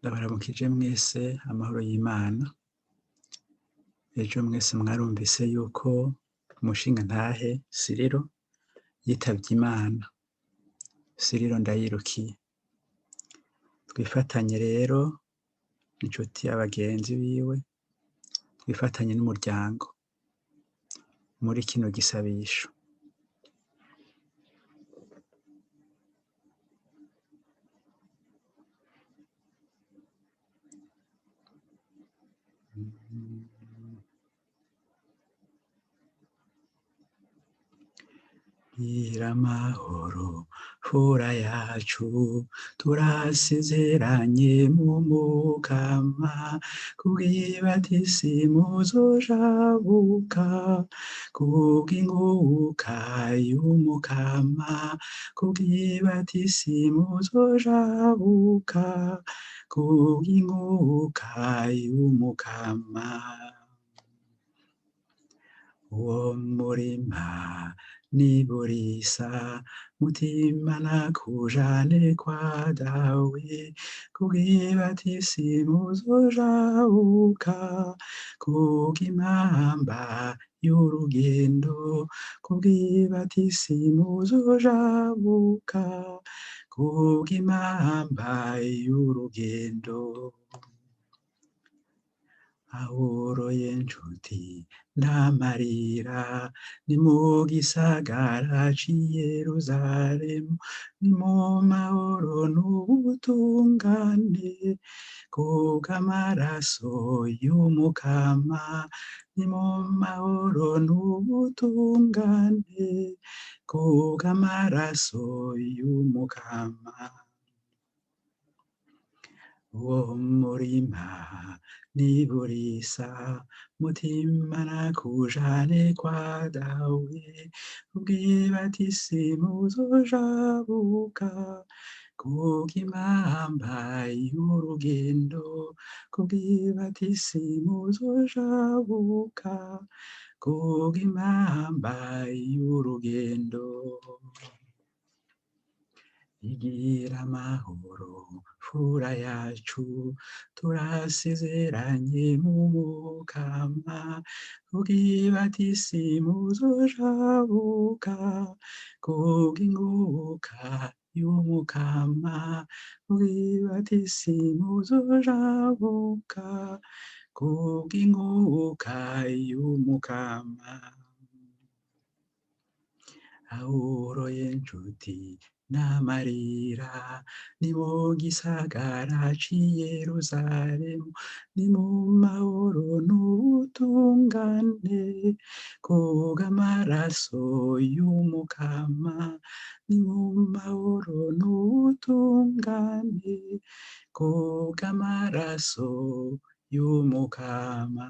Ndabaramukije mwese amahoro y'Imana. Ejo mwese mwarumvise yuko umushingantahe Siriro yitavye Imana. Siriro Ndayirukiye. Twifatanye rero n'inshuti y'abagenzi biwe, twifatanye n'umuryango muri kino gisabisho. Gira amahoro fura yacu, turasezeranye mu Mukama, kubw'ibatisimu uzojabuka, kubw'inkuka y'Umukama, kubw'ibatisimu uzojabuka, kubw'inkuka y'Umukama. Uwo murima niburisa, mutima nakujane kwa dawe, kubw'ibatisimu uzojabuka, kubw'impamba y'urugendo, kubw'ibatisimu uzojabuka, kubw'impamba y'urugendo. Ahoroye nshuti ndamarira, ni mu gisagara c'i Yeruzalemu, ni mu mahoro n'ubutungane, kubw'amaraso y'Umukama, ni mu mahoro n'ubutungane, kubw'amaraso y'Umukama. Uwo murima niburisa, mutima nakujane kwa dawe, kubw'ibatisimu uzojabuka, kubw'impamba y'urugendo, kubw'ibatisimu uzojabuka, kubw'impamba y'urugendo. Igira amahoro fura yacu, turasezeranye mu Mukama, kubw'ibatisimu uzojabuka, kubw'inkuka y'Umukama, kubw'ibatisimu uzojabuka, kubw'inkuka y'Umukama. Ahoroye nshuti n'amarira, ni mu gisagara c'i Yeruzalemu, ni mu mahoro n'ubutungane, kubw'amaraso y'Umukama, ni mu mahoro n'ubutungane, kubw'amaraso y'Umukama.